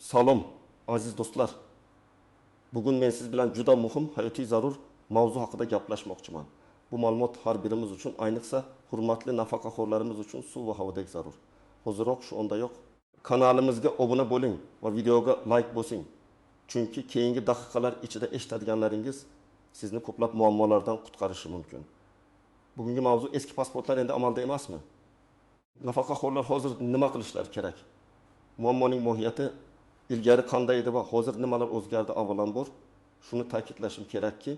Salom, aziz do'stlar. Bugun men siz bilan juda muhim, hayotiy zarur mavzu haqida gaplashmoqchiman. Bu ma'lumot har birimiz uchun, ayniqsa hurmatli nafaqaxo'rlarimiz uchun suv va havodek zarur. Hoziroq shu ondayoq kanalimizga obuna bo'ling va videoga like bosing. Chunki keyingi daqiqalar ichida eshitadiganlaringiz sizni ko'plab muammolardan qutqarishi mumkin. Bugungi mavzu eski pasportlar endi amalda emasmi? Nafaqaxo'rlar hozir nima qilishlari kerak? Muammoning mohiyati ilgari qanday edi va hozir nimalar o'zgardi avvalambor shuni ta'kidlashim kerakki,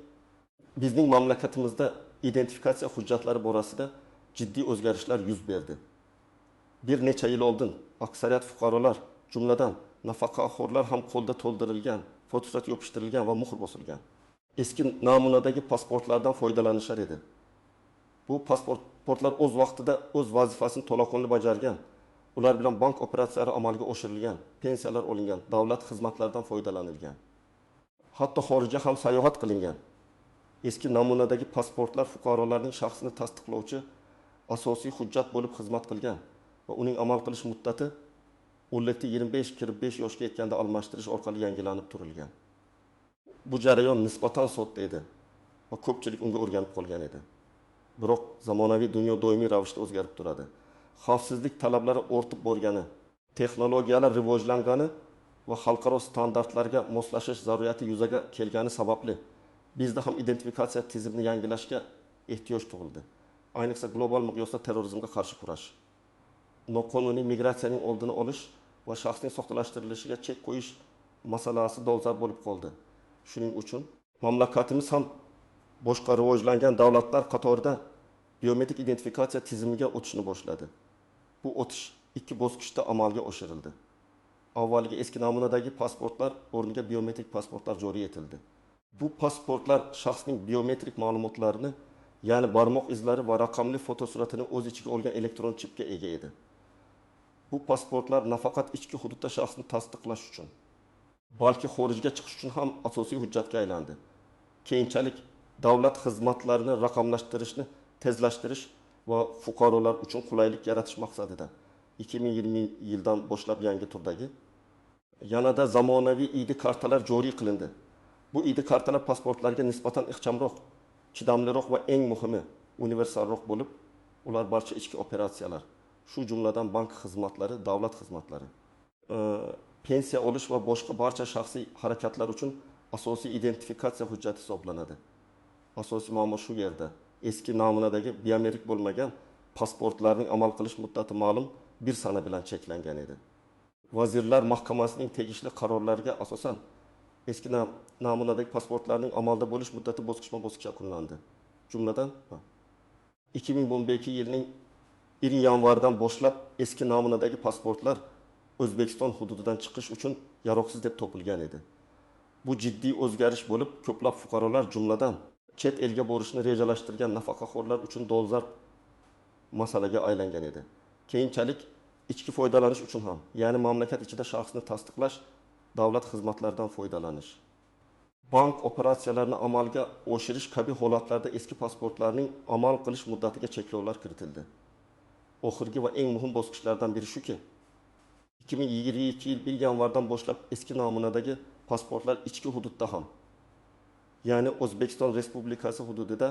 bizning mamlakatimizda identifikatsiya hujjatlari borasida jiddiy o'zgarishlar yuz berdi. Bir necha yil oldin aksariyat fuqarolar, jumladan nafaqaxo'rlar ham qo'lda to'ldirilgan, fotosurat yopishtirilgan va muhr bosilgan eski namunadagi pasportlardan foydalanishar edi. Bu pasportlar o'z vaqtida o'z vazifasini to'laqonli bajargan, ular bilan bank operatsiyalari amalga oshirilgan, pensiyalar olingan, davlat xizmatlaridan foydalanilgan. Hatto xorijga ham sayohat qilingan. Eski namunadagi pasportlar fuqarolarning shaxsini tasdiqlovchi asosiy hujjat bo'lib xizmat qilgan va uning amal qilish muddati 25 yoshga yetganda almashtirish orqali yangilanib turilgan. Bu jarayon nisbatan sodda edi va ko'pchilik unga o'rganib qolgan edi. Biroq zamonaviy dunyo doimiy ravishda o'zgarib turadi. Xavfsizlik talablari ortib borgani, texnologiyalar rivojlangani va xalqaro standartlarga moslashish zaruriyati yuzaga kelgani sababli bizda ham identifikatsiya tizimini yangilashga ehtiyoj tug'ildi. Ayniqsa global miqyosda terrorizmga qarshi kurash, noqonuniy migratsiyaning oldini olish va shaxsning soxtalashtirilishiga chek qo'yish masalasi dolzarb bo'lib qoldi. Shuning uchun mamlakatimiz ham boshqa rivojlangan davlatlar qatorida biometrik identifikatsiya tizimiga o'tishni boshladi. Bu o'tish ikki bosqichda amalga oshirildi. Avvaliga eski namunadagi pasportlar o'rniga biometrik pasportlar joriy etildi. Bu pasportlar shaxsning biometrik ma'lumotlarini, ya'ni barmoq izlari va raqamli fotosuratini o'z ichiga olgan elektron chipga ega edi. Bu pasportlar nafaqat ichki hududda shaxsni tasdiqlash uchun, balki xorijga chiqish uchun ham asosiy hujjatga aylandi. Keyinchalik davlat xizmatlarini raqamlashtirishni tezlashtirish va fuqarolar uchun qulaylik yaratish maqsadida 2020 yildan boshlab yangi turdagi yanada zamonaviy ID kartalar joriy qilindi. Bu ID kartalar pasportlarga nisbatan ixchamroq, chidamliroq va eng muhimi universalroq bo'lib, ular barcha ichki operatsiyalar, shu jumladan bank xizmatlari, davlat xizmatlari, pensiya olish va boshqa barcha shaxsiy harakatlar uchun asosiy identifikatsiya hujjati hisoblanadi. Asosiy muammo shu yerda. Eski namunadagi biometrik bo'lmagan pasportlarning amal qilish muddati ma'lum bir sana bilan cheklangan edi. Vazirlar Mahkamasining tegishli qarorlariga asosan eski namunadagi pasportlarning amalda bo'lish muddati bosqichma-bosqich yakunlandi. Jumladan 2012 yilning 1 yanvardan boshlab eski namunadagi pasportlar O'zbekiston hududidan chiqish uchun yaroqsiz deb topilgan edi. Bu jiddiy o'zgarish bo'lib, ko'plab fuqarolar, jumladan chet elga borishni rejalashtirgan nafaqaxo'rlar uchun dolzarb masalaga aylangan edi. Keyinchalik ichki foydalanish uchun ham, ya'ni mamlakat ichida shaxsni tasdiqlash, davlat xizmatlaridan foydalanish, bank operatsiyalarini amalga oshirish kabi holatlarda eski pasportlarning amal qilish muddatiga cheklovlar kiritildi. Oxirgi va eng muhim bosqichlardan biri shuki, 2022 yil 1 yanvardan boshlab eski namunadagi pasportlar ichki hududda ham, ya'ni O'zbekiston Respublikasi hududida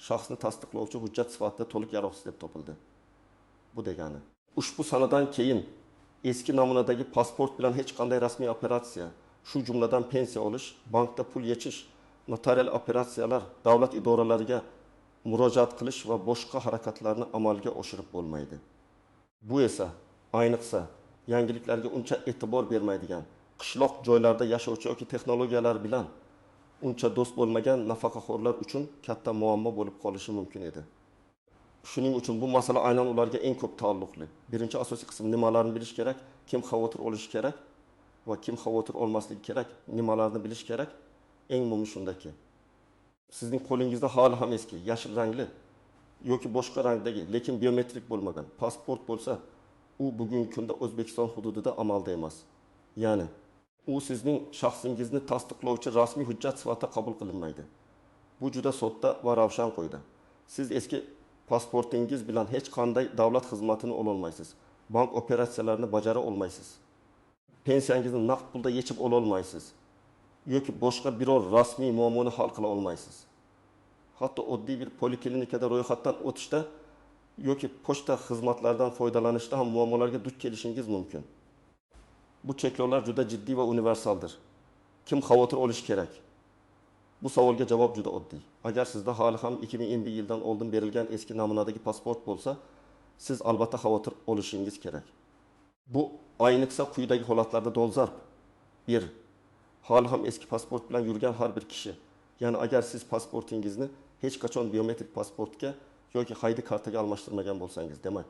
shaxsni tasdiqlovchi hujjat sifatida to'liq yaroqsiz deb topildi. Bu degani, ushbu sanadan keyin eski namunadagi pasport bilan hech qanday rasmiy operatsiya, shu jumladan pensiya olish, bankda pul yechish, notarial operatsiyalar, davlat idoralariga murojaat qilish va boshqa harakatlarni amalga oshirib bo'lmaydi. Bu esa ayniqsa yangiliklarga uncha e'tibor bermaydigan, qishloq joylarda yashovchi yoki texnologiyalar bilan uncha do'st bo'lmagan nafaqaxo'rlar uchun katta muammo bo'lib qolishi mumkin edi. Shuning uchun bu masala aynan ularga eng ko'p taalluqli. Birinchi asosiy qism nimalarni bilish kerak, kim xavotir olishi kerak va kim xavotir olmasligi kerak, nimalarni bilish kerak. Eng muhimi shundaki, sizning qo'lingizda hali ham eski, yashil rangli yoki boshqa rangdagi, lekin biometrik bo'lmagan pasport bo'lsa, u bugungi kunda O'zbekiston hududida amalda emas. Ya'ni u sizning shaxsingizni tasdiqlovchi rasmiy hujjat sifatida qabul qilinmaydi. Bu juda sodda va ravshan qo'ydi. Siz eski pasportingiz bilan hech qanday davlat xizmatini ola olmaysiz. Bank operatsiyalarini bajara olmaysiz. pensiyangizni naqd pulda yechib ola olmaysiz yoki boshqa biror rasmiy muammoni hal qila olmaysiz. Hatto oddiy bir poliklinikada ro'yxatdan o'tishda yoki pochta xizmatlaridan foydalanishda ham muammolarga duch kelishingiz mumkin. Bu cheklovlar juda jiddiy va universaldir. Kim xavotir olish kerak? Bu savolga javob juda oddiy. Agar sizda hali ham 2020 yildan oldin berilgan eski namunadagi pasport bo'lsa, siz albatta xavotir olishingiz kerak. Bu ayniqsa quyidagi holatlarda dolzarb. 1. Hali ham eski pasport bilan yurgan har bir kishi. Ya'ni agar siz pasportingizni hech qachon biometrik pasportga yoki haydi kartaga almashtirmagan bo'lsangiz, demak,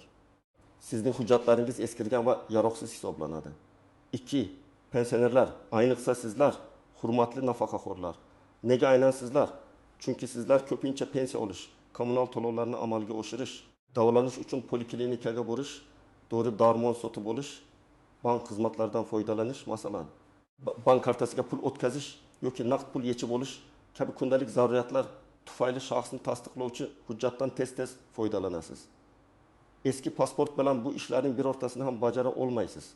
sizning hujjatlaringiz eskirgan va yaroqsiz hisoblanadi. 2. Pensionerlar, ayniqsa sizlar, hurmatli nafaqaxo'rlar. Nega aynan sizlar? Chunki sizlar ko'pincha pensiya olish, kommunal to'lovlarni amalga oshirish, davolanish uchun poliklinikaga borish, dori darmon sotib olish, bank xizmatlaridan foydalanish, masalan, bank kartasiga pul o'tkazish yoki naqd pul yechib olish kabi kundalik zaruriyatlar tufayli shaxsni tasdiqlovchi hujjatdan tez-tez foydalanasiz. Eski pasport bilan bu ishlarning birortasini ham bajara olmaysiz.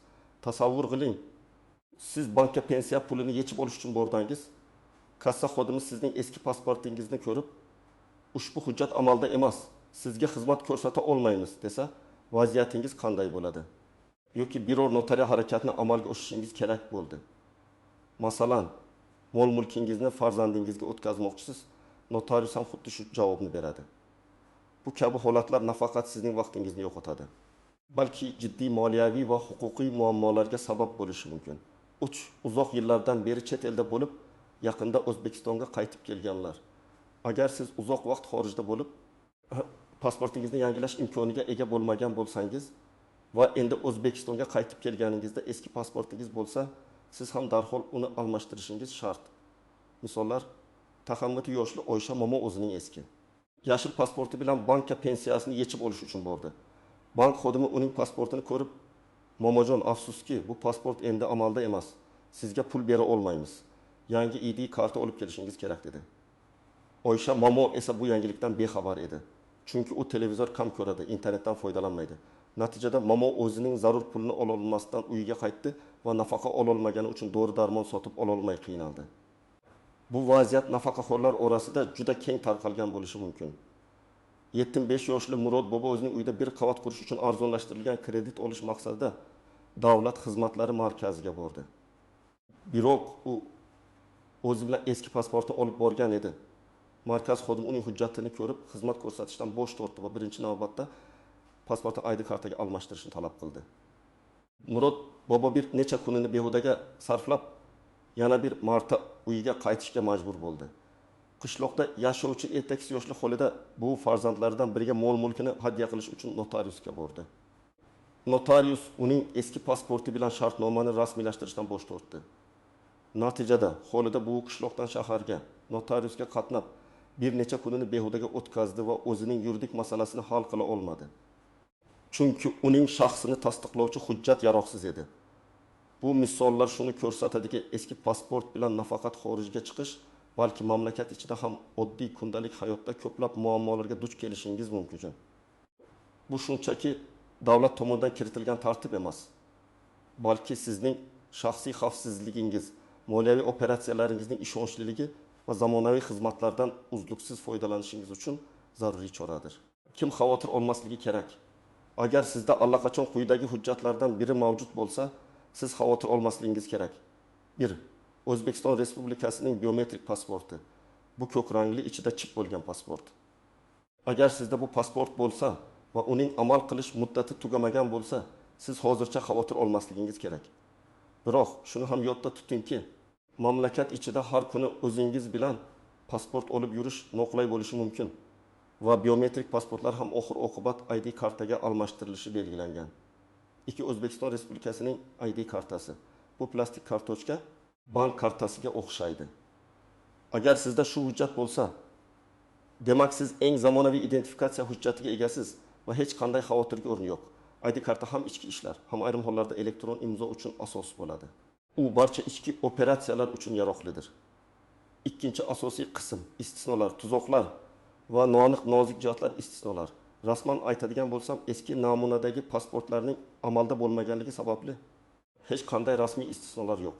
Tasavvur qiling, siz bankka pensiya pulini yechib olish uchun bordangiz, kassa xodimi sizning eski pasportingizni ko'rib, ushbu hujjat amalda emas, sizga xizmat ko'rsata olmaymiz desa, vaziyatingiz qanday bo'ladi? Yoki biror notarial harakatni amalga oshirishingiz kerak bo'ldi. Masalan, mol-mulkingizni farzandingizga o'tkazmoqchisiz, notarius ham xuddi shu javobni beradi. Bu kabi holatlar nafaqat sizning vaqtingizni yo'qotadi, balki jiddiy moliyaviy va huquqiy muammolarga sabab bo'lishi mumkin. Uzoq yillardan beri chet elda bo'lib, yaqinda O'zbekistonga qaytib kelganlar. Agar siz uzoq vaqt xorijda bo'lib, pasportingizni yangilash imkoniga ega bo'lmagan bo'lsangiz va endi O'zbekistonga qaytib kelganingizda eski pasportingiz bo'lsa, siz ham darhol uni almashtirishingiz shart. Misollar, Tahammati yoshli Oysha momo o'zining eski yashil pasporti bilan bankka pensiyasini yechib olish uchun bordi. Bank xodimi uning pasportini ko'rib, "Momojon, afsuski, bu pasport endi amalda emas. Sizga pul bera olmaymiz. Yangi ID karta olib kelishingiz kerak" dedi. Oysha momo esa bu yangilikdan bexabar edi. Chunki u televizor kam ko'radi, internetdan foydalanmaydi. Natijada momo o'zining zarur pulini ola olmasdan uyiga qaytdi va nafaqa ola olmagani uchun dori-darmon sotib ola olmay qiynaldi. Bu vaziyat nafaqaxo'rlar orasida juda keng tarqalgan bo'lishi mumkin. 75 yoshli Murod bobo o'zining uyida bir qavat qurish uchun arzonlashtirilgan kredit olish maqsadida davlat xizmatlari markaziga bordi. Biroq u o'zi bilan eski pasportni olib borgan edi. Markaz xodimi uning hujjatini ko'rib, xizmat ko'rsatishdan bosh tortdi va birinchi navbatda pasportni ID kartaga almashtirishni talab qildi. Murod bobo bir necha kunini behudaga sarflab, yana bir marta uyiga qaytishga majbur bo'ldi. Qishloqda yashovchi 8 yoshli xolida bu farzandlaridan biriga mol-mulkini hadya qilish uchun notariusga bordi. Notarius uning eski pasporti bilan shartnomani rasmiylashtirishdan bosh tortdi. Natijada xolida bu qishloqdan shaharga notariusga qatnab bir necha kunini behudaga o'tkazdi va o'zining yuridik masalasini hal qila olmadi. Chunki uning shaxsini tasdiqlovchi hujjat yaroqsiz edi. Bu misollar shuni ko'rsatadiki, eski pasport bilan nafaqat xorijga chiqish, balki mamlakat ichida ham oddiy kundalik hayotda ko'plab muammolarga duch kelishingiz mumkin. Bu shunchaki davlat tomonidan kiritilgan tartib emas, balki sizning shaxsiy xavfsizligingiz, moliyaviy operatsiyalaringizning ishonchliligi va zamonaviy xizmatlardan uzluksiz foydalanishingiz uchun zaruriy choradir. Kim xavotir olmasligi kerak? Agar sizda allaqachon quyidagi hujjatlardan biri mavjud bo'lsa, siz xavotir olmasligingiz kerak. 1. O'zbekiston Respublikasining biometrik pasporti. Bu ko'k rangli, ichida chip bo'lgan pasport. Agar sizda bu pasport bo'lsa va uning amal qilish muddati tugamagan bo'lsa, siz hozircha xavotir olmasligingiz kerak. Biroq shuni ham yodda tutingki, mamlakat ichida har kuni o'zingiz bilan pasport olib yurish noqulay bo'lishi mumkin va biometrik pasportlar ham oxir-oqibat ID kartaga almashtirilishi belgilangan. 2. O'zbekiston Respublikasining ID kartasi. Bu plastik kartochka bank kartasiga o'xshaydi. Agar sizda shu hujjat bo'lsa, demak siz eng zamonaviy identifikatsiya hujjatiga egasiz va hech qanday xavotirga o'rin yo'q. ID karta ham ichki ishlar, ham ayrim hollarda elektron imzo uchun asos bo'ladi. U barcha ichki operatsiyalar uchun yaroqlidir. Ikkinchi asosiy qism istisnolar, tuzoqlar va nozik jihatlar istisnolar. Rasman aytadigan bo'lsam, eski namunadagi pasportlarning amalda bo'lmaganligi sababli hech qanday rasmiy istisnolar yo'q.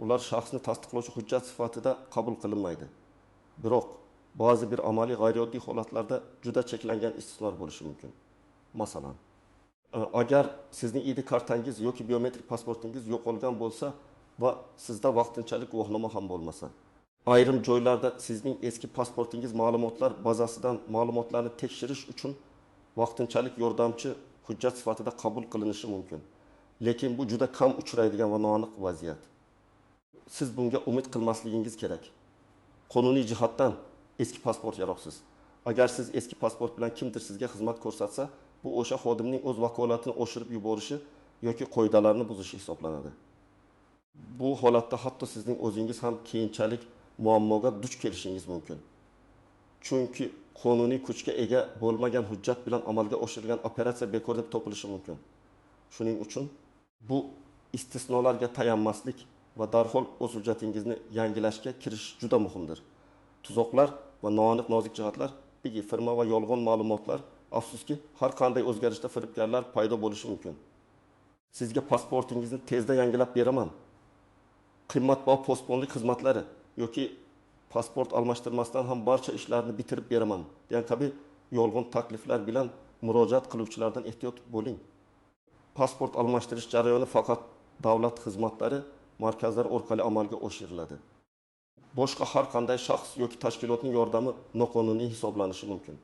Ular shaxsni tasdiqlovchi hujjat sifatida qabul qilinmaydi. Biroq ba'zi bir amaliy g'ayrioddiy holatlarda juda cheklangan istisnolar bo'lishi mumkin. Masalan, agar sizning ID kartangiz yoki biometrik pasportingiz yo'qolgan bo'lsa va sizda vaqtinchalik guvohnoma ham bo'lmasa, ayrim joylarda sizning eski pasportingiz ma'lumotlar bazasidan ma'lumotlarni tekshirish uchun vaqtinchalik yordamchi hujjat sifatida qabul qilinishi mumkin. Lekin bu juda kam uchraydigan va noaniq vaziyat. Siz bunga umid qilmasligingiz kerak. Qonuniy jihatdan eski pasport yaroqsiz. Agar siz eski pasport bilan kimdir sizga xizmat ko'rsatsa, bu o'sha xodimning o'z vakolatini oshirib yuborishi yoki qoidalarni buzishi hisoblanadi. Bu holatda hatto sizning o'zingiz ham keyinchalik muammoga duch kelishingiz mumkin. Chunki qonuniy kuchga ega bo'lmagan hujjat bilan amalga oshirilgan operatsiya bekor deb topilishi mumkin. Shuning uchun bu istisnolarga tayanmaslik va darhol o'z hujjatingizni yangilashga kirish juda muhimdir. Tuzoqlar va noaniq nozik jihatlar, bigi firma va yolg'on ma'lumotlar, afsuski har qanday o'zgarishda firibgarlar paydo bo'lishi mumkin. Sizga pasportingizni tezda yangilab beraman, qimmatbaho postponlik xizmatlari yoki pasport almashtirmasdan ham barcha ishlarni bitirib beraman degan kabi yolg'on takliflar bilan murojaat qiluvchilardan ehtiyot bo'ling. Pasport almashtirish jarayoni faqat davlat xizmatlari markazlari orqali amalga oshiriladi. Boshqa har qanday shaxs yoki tashkilotning yordami noqonuniy hisoblanishi mumkin.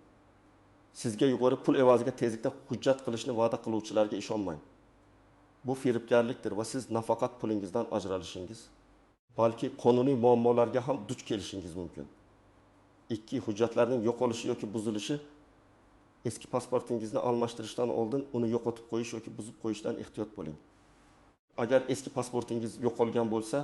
Sizga yuqori pul evaziga tezlikda hujjat qilishni va'da qiluvchilarga ishonmang. Bu firibgarlikdir va siz nafaqat pulingizdan ajralishingiz, balki qonuniy muammolarga ham duch kelishingiz mumkin. Ikki hujjatlarning yo'qolishi yoki buzilishi, eski pasportingizni almashtirishdan oldin uni yo'qotib qo'yish yoki buzib qo'yishdan ehtiyot bo'ling. Agar eski pasportingiz yo'qolgan bo'lsa,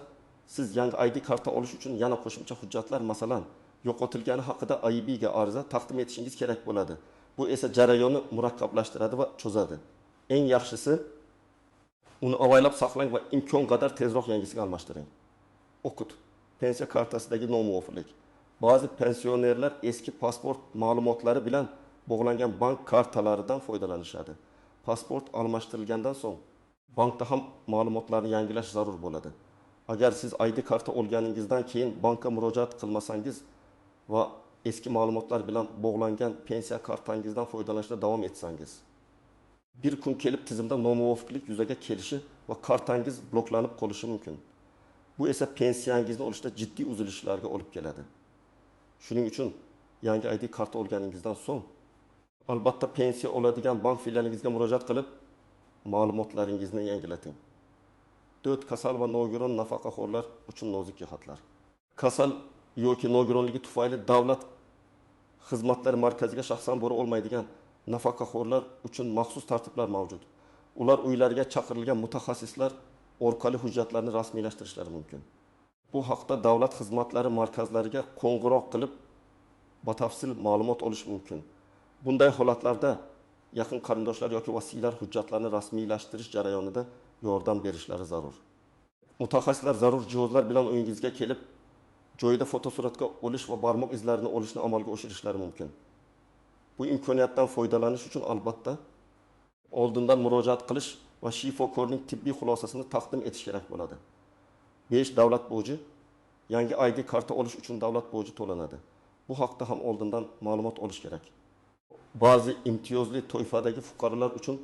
siz yangi ID karta olish uchun yana qo'shimcha hujjatlar, masalan, yo'qotilgani haqida AIB ga ariza taqdim etishingiz kerak bo'ladi. Bu esa jarayonni murakkablashtiradi va cho'zadi. Eng yaxshisi uni avaylab saqlang va imkon qadar tezroq yangisiga almashtiring. O'qit. Pensiya kartasidagi nomuvofiqlik. Ba'zi pensionerlar eski pasport ma'lumotlari bilan bog'langan bank kartalaridan foydalanishadi. Pasport almashtirilgandan so'ng bankda ham ma'lumotlarni yangilash zarur bo'ladi. Agar siz ID karta olganingizdan keyin bankka murojaat qilmasangiz va eski ma'lumotlar bilan bog'langan pensiya kartangizdan foydalanishda davom etsangiz, bir kun kelib tizimda nomuvofiqlik yuzaga kelishi va kartangiz bloklanib qolishi mumkin. Bu esa pensiyangizni olishda jiddiy uzilishlarga olib keladi. Shuning uchun yangi ID karta olganingizdan so'ng albatta pensiya oladigan bank filialingizga murojaat qilib ma'lumotlaringizni yangilating. 4. Kasal va nogiron nafaqaxo'rlar uchun nozik jihatlar. Kasal yoki nogironligi tufayli davlat xizmatlari markaziga shaxsan bora olmaydigan nafaqaxo'rlar uchun maxsus tartiblar mavjud. Ular uylariga chaqirilgan mutaxassislar orqali hujjatlarni rasmiylashtirishlari mumkin. Bu haqda davlat xizmatlari markazlariga qo'ng'iroq qilib batafsil ma'lumot olish mumkin. Bunday holatlarda yaqin qarindoshlar yoki vasiylar hujjatlarni rasmiylashtirish jarayonida yordam berishlari zarur. Mutaxassislar zarur jihozlar bilan uyingizga kelib, joyida fotosuratga olish va barmoq izlarini olishni amalga oshirishlari mumkin. Bu imkoniyatdan foydalanish uchun albatta oldindan murojaat qilish va shifokorning tibbiy xulosasini taqdim etish kerak bo'ladi. 5. Davlat boji. Yangi ID karta olish uchun davlat boji to'lanadi. Bu haqda ham oldindan ma'lumot olish kerak. Ba'zi imtiyozli toifadagi fuqarolar uchun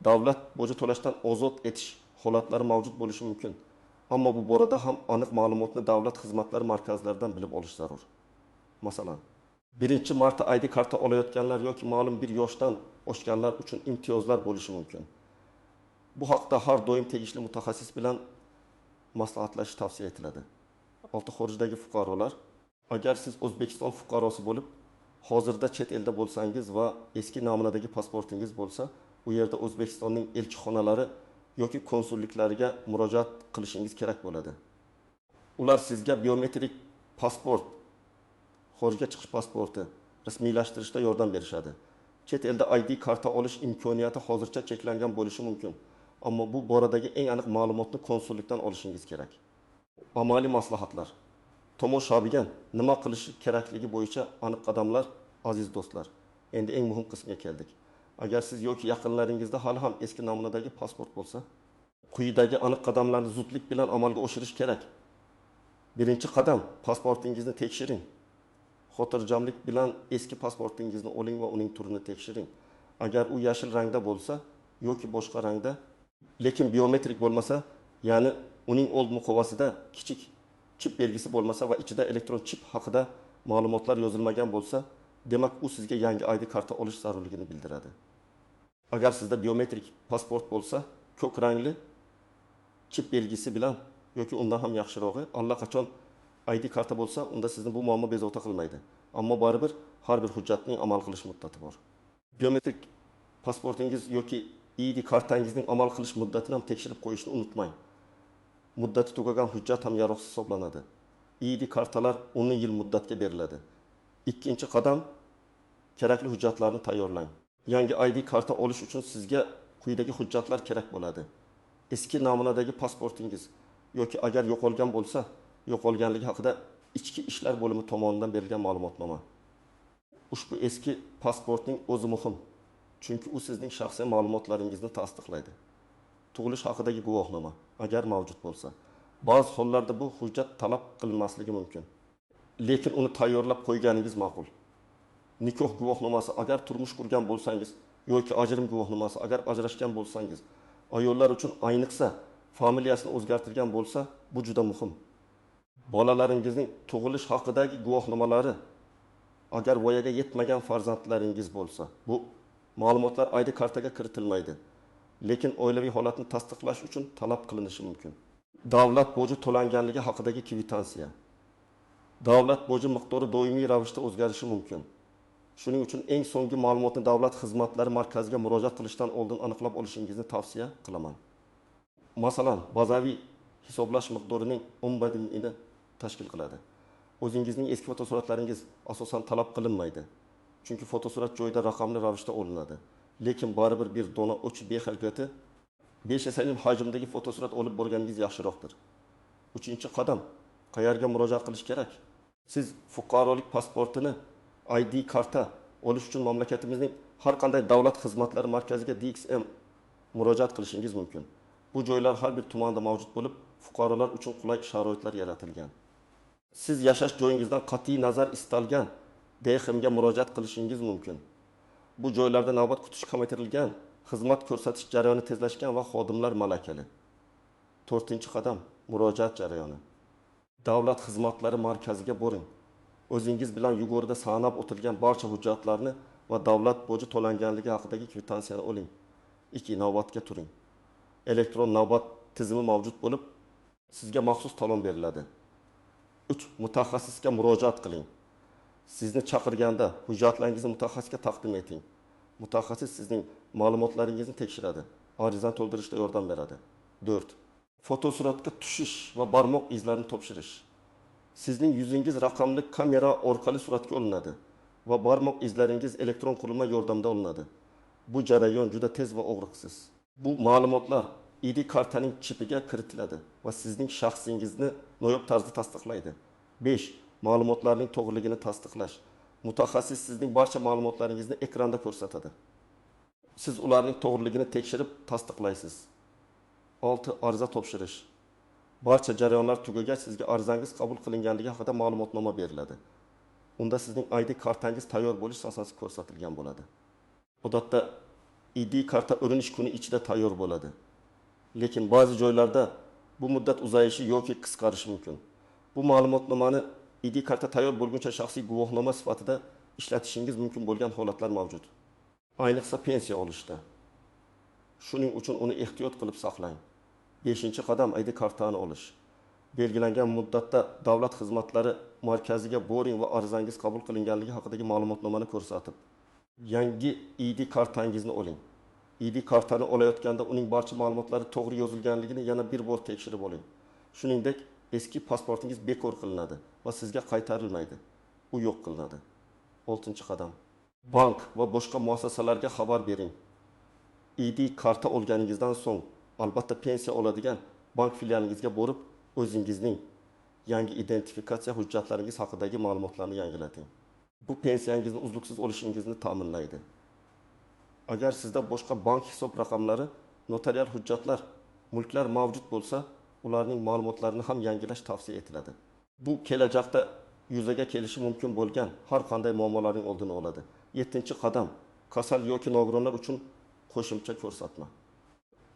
davlat boji to'lashdan ozod etish holatlari mavjud bo'lishi mumkin. Ammo bu borada ham aniq ma'lumotni davlat xizmatlari markazlaridan bilib olish zarur. Masalan, 1-marta ID karta olayotganlar yoki ma'lum bir yoshdan oshganlar uchun imtiyozlar bo'lishi mumkin. Bu haqda har doim tegishli mutaxassis bilan maslahatlashish tavsiya etiladi. 6. Xorijdagi fuqarolar. Agar siz O'zbekiston fuqarosi bo'lib, hozirda chet elda bo'lsangiz va eski namunadagi pasportingiz bo'lsa, u yerda O'zbekistonning elchixonalari yoki konsulliklariga murojaat qilishingiz kerak bo'ladi. Ular sizga biometrik pasport, xorijga chiqish pasporti rasmiylashtirishda yordam berishadi. Chet elda ID karta olish imkoniyati hozircha cheklangan bo'lishi mumkin, ammo bu boradagi eng aniq ma'lumotni konsullikdan olishingiz kerak. Amaliy maslahatlar. Tomoshabin nima qilishi kerakligi bo'yicha aniq qadamlar. Aziz do'stlar, endi eng muhim qismga keldik. Agar siz yoki yaqinlaringizda hali ham eski namunadagi pasport bo'lsa, Quyidagi aniq qadamlarni zudlik bilan amalga oshirish kerak. Birinchi qadam, pasportingizni tekshiring. Xotirjamlik bilan eski pasportingizni oling va uning turini tekshiring. Agar u yashil rangda bo'lsa yoki boshqa rangda, lekin biometrik bo'lmasa, ya'ni uning old muqovasida kichik chip belgisi bo'lmasa va ichida elektron chip haqida ma'lumotlar yozilmagan bo'lsa, demak u sizga yangi ID karta olish zarurligini bildiradi. Agar sizda biometrik pasport bo'lsa, ko'k rangli chip belgisi bilan yoki undan ham yaxshirog'i allaqachon ID karta bo'lsa, unda sizni bu muammo bezovta qilmaydi. Ammo baribir har bir hujjatning amal qilish muddati bor. Biometrik pasportingiz yoki ID kartangizning amal qilish muddatini ham tekshirib qo'yishni unutmang. Muddati tugagan hujjat ham yaroqsiz hisoblanadi. ID kartalar 10 yil muddatga beriladi. Ikkinchi qadam, kerakli hujjatlarni tayyorlang. Yangi ID karta olish uchun sizga quyidagi hujjatlar kerak bo'ladi. Eski namunadagi pasportingiz yoki agar yo'qolgan bo'lsa, yo'qolganligi haqida ichki ishlar bo'limi tomonidan berilgan ma'lumotnoma. Ushbu eski pasportning o'zi muhim. Chunki u sizning shaxsiy ma'lumotlaringizni tasdiqlaydi. Tug'ilish haqidagi guvohnoma agar mavjud bo'lsa, ba'zi hollarda bu hujjat talab qilinmasligi mumkin. Lekin uni tayyorlab qo'yganingiz ma'qul. Nikoh guvohnomasi agar turmush qurgan bo'lsangiz yoki ajrim guvohnomasi agar ajrashgan bo'lsangiz, ayollar uchun ayniqsa familiyasini o'zgartirgan bo'lsa, bu juda muhim. Bolalaringizning tug'ilish haqidagi guvohnomalari agar voyaga yetmagan farzandlaringiz bo'lsa, bu ma'lumotlar ID kartaga kiritilmaydi. Lekin oilaviy holatni tasdiqlash uchun talab qilinishi mumkin. Davlat boji to'langanligi haqidagi kvitansiya. Davlat boji miqdori doimiy ravishda o'zgarishi mumkin. Shuning uchun eng so'nggi ma'lumotni Davlat xizmatlari markaziga murojaat qilishdan oldin aniqlab olishingizni tavsiya qilaman. Masalan, bazaviy hisoblash miqdorining 10 ini tashkil qiladi. O'zingizning eski fotosuratlaringiz asosan talab qilinmaydi. Chunki fotosurat joyida raqamli ravishda olinadi. Lekin baribir bir dona uch BHGT 5 mm hajmdagi fotosurat olib borganingiz yaxshiroqdir. Uchinchi qadam, qayerga murojaat qilish kerak? Siz fuqarolik pasportini ID karta olish uchun mamlakatimizning har qanday davlat xizmatlari markaziga DXM murojaat qilishingiz mumkin. Bu joylar har bir tumanda mavjud bo'lib, fuqarolar uchun qulay sharoitlar yaratilgan. Siz yashash joyingizdan qat'iy nazar istalgan DXMga murojaat qilishingiz mumkin. Bu joylarda navbat kutish kamaytirilgan, xizmat ko'rsatish jarayoni tezlashgan va xodimlar malakali. 4-qadam, murojaat jarayoni. Davlat xizmatlari markaziga boring. O'zingiz bilan yugurida sanab o'tilgan barcha hujjatlarni va davlat boji to'langanligi haqidagi kvitansiyani oling. 2. Navbatga turing. Elektron navbat tizimi mavjud bo'lib, sizga maxsus talon beriladi. 3. Mutaxassisga murojaat qiling. Sizni chaqirganda hujjatlaringizni mutaxassisga taqdim eting. Mutaxassis sizning ma'lumotlaringizni tekshiradi, arizani to'ldirishda yordam beradi. 4. Fotosuratga tushish va barmoq izlarini topshirish. Sizning yuzingiz raqamli kamera orqali suratga olinadi va barmoq izlaringiz elektron qurilma yordamida olinadi. Bu jarayon juda tez va og'riqsiz. Bu ma'lumotlar ID kartaning chipiga kiritiladi va sizning shaxsingizni noyob tarzda tasdiqlaydi. 5. Ma'lumotlarning to'g'riligini tasdiqlash. Mutaxassis sizning barcha ma'lumotlaringizni ekranda ko'rsatadi. Siz ularning to'g'riligini tekshirib tasdiqlaysiz. 6. Ariza topshirish. Barcha jarayonlar tugagach sizga arizangiz qabul qilinganligi haqida ma'lumotnoma beriladi. Unda sizning ID kartangiz tayyor bo'lish asosasi ko'rsatilgan bo'ladi. Odatda ID karta o'rinish kuni ichida tayyor bo'ladi. Lekin ba'zi joylarda bu muddat uzayishi yoki qisqarishi mumkin. Bu ma'lumotnomani ID karta tayyor bo'lguncha shaxsiy guvohnoma sifatida ishlatishingiz mumkin bo'lgan holatlar mavjud. Ayniqsa pensiya olishda. Shuning uchun uni ehtiyot qilib saqlang. 5-qadam ID kartani olish. Belgilangan muddatda davlat xizmatlari markaziga boring va arizangiz qabul qilinganligi haqidagi ma'lumotnomani ko'rsatib, yangi ID kartangizni oling. ID kartani olayotganda uning barcha ma'lumotlari to'g'ri yozilganligini yana bir bor tekshirib oling. Shuningdek, eski pasportingiz bekor qilinadi va sizga qaytarilmaydi. U yo'q qilinadi. 6-qadam. Bank va boshqa muassasalarga xabar bering. ID karta olganingizdan so'ng, albatta pensiya oladigan bank filialingizga borib, o'zingizning yangi identifikatsiya hujjatlaringiz haqidagi ma'lumotlarni yangilating. Bu pensiyangizni uzluksiz olishingizni ta'minlaydi. Agar sizda boshqa bank hisob raqamlari, notarial hujjatlar mulklar mavjud bo'lsa, ularning ma'lumotlarini ham yangilash tavsiya etiladi. Bu kelajakda yuzaga kelishi mumkin bo'lgan har qanday muammolarning oldini oladi. 7-qadam kasal yoki nogironlar uchun qo'shimcha ko'rsatma.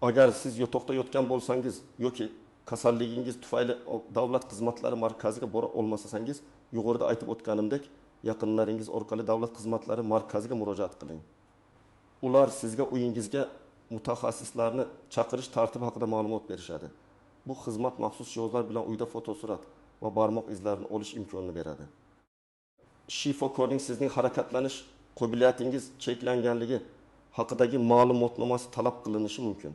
Agar siz yotoqda yotgan bo'lsangiz yoki kasalligingiz tufayli davlat xizmatlari markaziga bora olmasangiz, yuqorida aytib o'tganimdek, yaqinlaringiz orqali davlat xizmatlari markaziga murojaat qiling. Ular sizga uyingizga mutaxassislarni chaqirish tartibi haqida ma'lumot berishadi. Bu xizmat maxsus jihozlar bilan uyda fotosurat va barmoq izlarini olish imkonini beradi. Shifokorning sizning harakatlanish qobiliyatingiz cheklanganligi haqidagi ma'lumotnomasi talab qilinishi mumkin.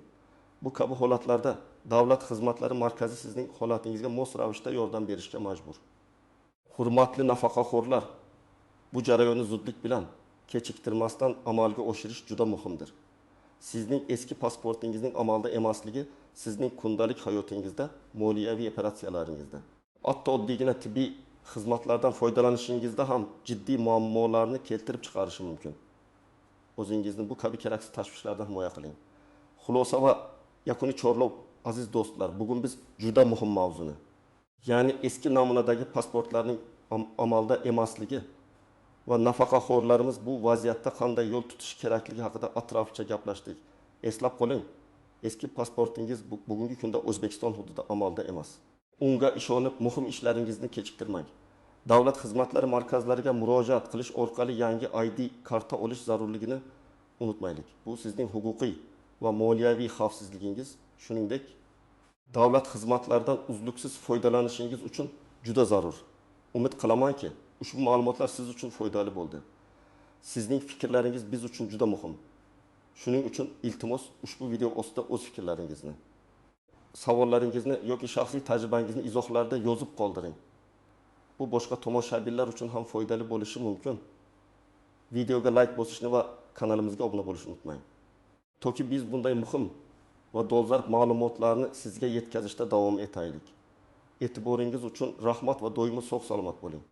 Bu kabi holatlarda davlat xizmatlari markazi sizning holatingizga mos ravishda yordam berishga majbur. Hurmatli nafaqaxo'rlar, bu jarayonni zudlik bilan kechiktirmasdan amalga oshirish juda muhimdir. Sizning eski pasportingizning amalda emasligi sizning kundalik hayotingizda, moliyaviy operatsiyalaringizda, hatto oddiygina tibbiy xizmatlardan foydalanishingizda ham jiddiy muammolarni keltirib chiqarishi mumkin. O'zingizni bu kabi keraksiz tashvishlardan himoya qiling. Xulosa va yakuniy chorlov, aziz do'stlar, bugun biz juda muhim mavzuni, ya'ni eski namunadagi pasportlarning amalda emasligi va nafaqaxo'rlarimiz bu vaziyatda qanday yo'l tutish kerakligi haqida atroflicha gaplashdik. Eslab qoling, eski pasportingiz bugungi kunda O'zbekiston hududida amalda emas. Unga ishonib muhim ishlaringizni kechiktirmang. Davlat xizmatlari markazlariga murojaat qilish orqali yangi ID karta olish zarurligini unutmaylik. Bu sizning huquqiy va moliyaviy xavfsizligingiz, shuningdek, davlat xizmatlaridan uzluksiz foydalanishingiz uchun juda zarur. Umid qilamanki, ushbu ma'lumotlar siz uchun foydali bo'ldi. Sizning fikrlaringiz biz uchun juda muhim. Shuning uchun iltimos ushbu video ostida o'z fikrlaringizni, savollaringizni yoki shaxsiy tajribangizni izohlarda yozib qoldiring. Bu boshqa tomoshabinlar uchun ham foydali bo'lishi mumkin. Videoga like bosishni va kanalimizga obuna bo'lishni unutmang. Toki biz bunday muhim va dolzarb ma'lumotlarni sizga yetkazishda davom etaylik. E'tiboringiz uchun rahmat va doimo sog' salomat bo'ling.